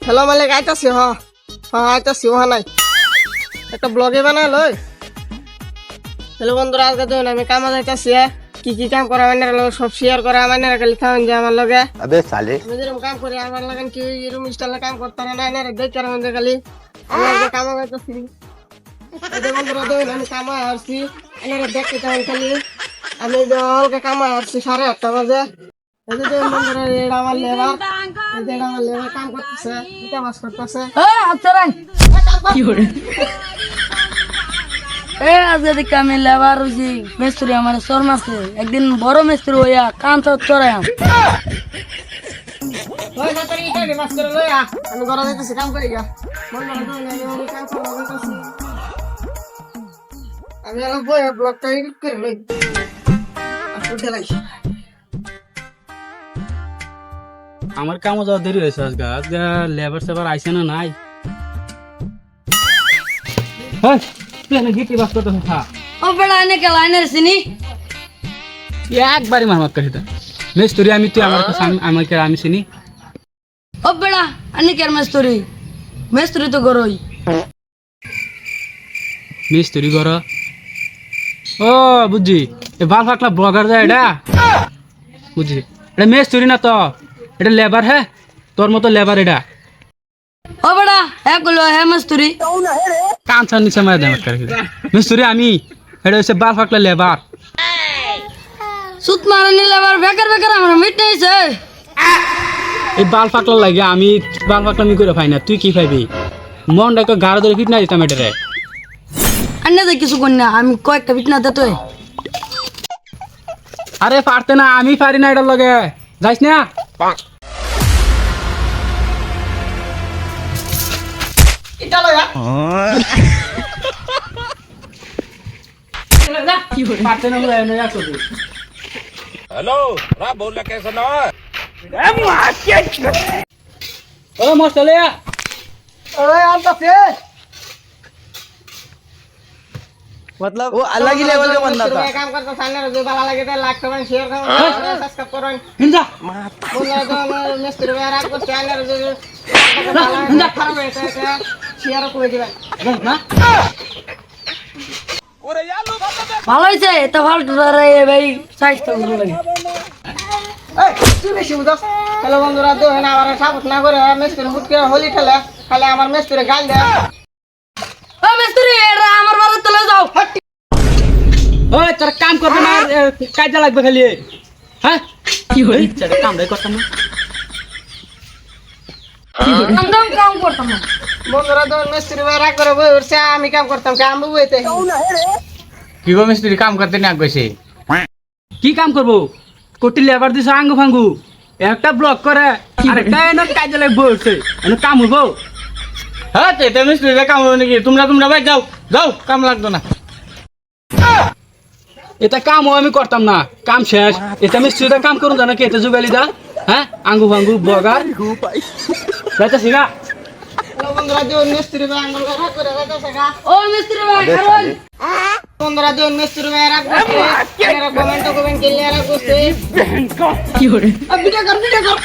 Hello মালিক আইতাছি আইতাছি নাই একটা ব্লগে বানাই লই। হ্যালো বন্ধুরা, আজকে দেখুন আমি কামে যাইতাছি। কি কি কাম করা মানে সব শেয়ার করা মানে খালি খাওয়ান যে আমার লগে। अबे साले আমি যেরকম কাম করি আমার লাগান কি এরকম স্টাইলে কাম করতাম না না দেখতে আর মধ্যে খালি আমি আজকে কামে যাইতাছি। এই বন্ধুরা দেখুন আমি কামে আসছি, এনারা দেখতে চান খালি আমি হালকা কামে আসছি 8:30 বাজে। এই যে দেখুন বন্ধুরা এটা আমার লেবার, এটা আমার লেবার কাম করতেছে, এটা মাছ করতেছে। কি করে আজকে দেখে আমি লেবার হয়েছি মিস্ত্রি আমার সর মাসে একদিন বড় মিস্ত্রি হইয়া কাম সব চড়াইয়াম। ওই সাথে এটা রে মাছ করে লইয়া আমি ঘরে যাইতেছি কাম করি গা। বন্ধুরা দেখুন আমি কাম করতেছি, আমি আর বই ব্লগটা এডিট করে লই আসলে লাগি। আমার কামও যাওয়া দেরি হয়েছে আজকে লেবার সেবার আইসে না নাই। তুই এনে গিটি বাস করতে খা ও বেড়া এনে কে লাইনের চিনি একবারই মারমাত কাছে মিস্ত্রি আমি তুই আমার কাছে আমাকে আমি চিনি। ও বেড়া এনে কে মিস্ত্রি মিস্ত্রি তো গরই মিস্ত্রি ঘর ও বুঝছি এ বাল ফাকলা ব্লগার যায় এটা বুঝছি। এটা মিস্ত্রি না তো এটা লেবার। হ্যাঁ তোর মতো লেবার এটা ও বেড়া এক গুলো হে মিস্ত্রি কাঁচার নিচে মারা দেয় মিস্ত্রি আমি এটা হচ্ছে বাল ফাকলা লেবার। সুত মারানি লেবার বেকার বেকার আমার মিট নেইছে। এই বাল ফাকলা লাগে আমি বাল ফাকলা আমি করে পাই না, তুই কি পাইবি? মনটাকে গাড়ো ধরে ফিট না দিতাম এটারে। আন্না দেখ কিছু কর না আমি কয়েকটা বিট না দে। আরে পারতে না আমি পারি না এটার লগে যাইস না। এটা লইয়া পারতে না বলে এনে আসো তুই। हेलो रहा बोल रहा कैसा ना ও মশলা ওই আনতাছে मतलब वो अलग ही लेवल का बंदा था। काम करता सामने जो बाला लगे थे लाख कमेंट शेयर करो सब्सक्राइब करो। হিন্দা बोला जो मिस्त्री वाला को चैनल जो बाला खराब है शेयर को दिबा না ভালো হয়েছে এটা ভালো রে ভাই সাইজ তো ভালো লাগে। এই তুই বেশি বুঝাস। হ্যালো বন্ধুরা দেখেন আমার সাপোর্ট না করে মিস্ত্রি হুটকে হোলি খেলে খালি আমার মিস্ত্রি গাল দেয়। ও মিস্ত্রি এরা আমার বাড়ি চলে যাও। ওই তোর কাম করবে না কাজে লাগবে খালি। হ্যাঁ কি হই কামড়াই করতাম না। একদম কাম করতাম না। বন্ধুরা দেখেন মিস্ত্রি ভাই রাগ করে বই উঠছে আমি কাম করতাম কাম বইতে। কি গো মিস্ত্রি কাম করতে না কইছে কি কাম করবো? কোটি লেবার দিছ আঙ্গু ফাঙ্গু একটা ব্লক করে আরেকটা এনে কাজে লাগবে বলছে এনে কাম হইব। হ্যাঁ এটা মিস্ত্রি কাম হবে নাকি? তোমরা ভাই যাও যাও কাম লাগতো না। এটা কামও আমি করতাম না, কাম শেষ। এটা মিস্ত্রিটা কাম করুন জানা কি এটা যুগালি দা। হ্যাঁ আঙ্গু ফাঙ্গু বগার যাইতাছি না। হ্যালো বন্ধুরা দেখেন মিস্ত্রি ভাই আঙ্গুল রাগ করে যাইতেছে গা। ও মিস্ত্রি ভাই কারণ বন্ধুরা দেখেন মিস্ত্রি ভাই রাগ করছে এরা কমেন্ট করবেন কে রাগ করছে। কি করে ভিডিও কর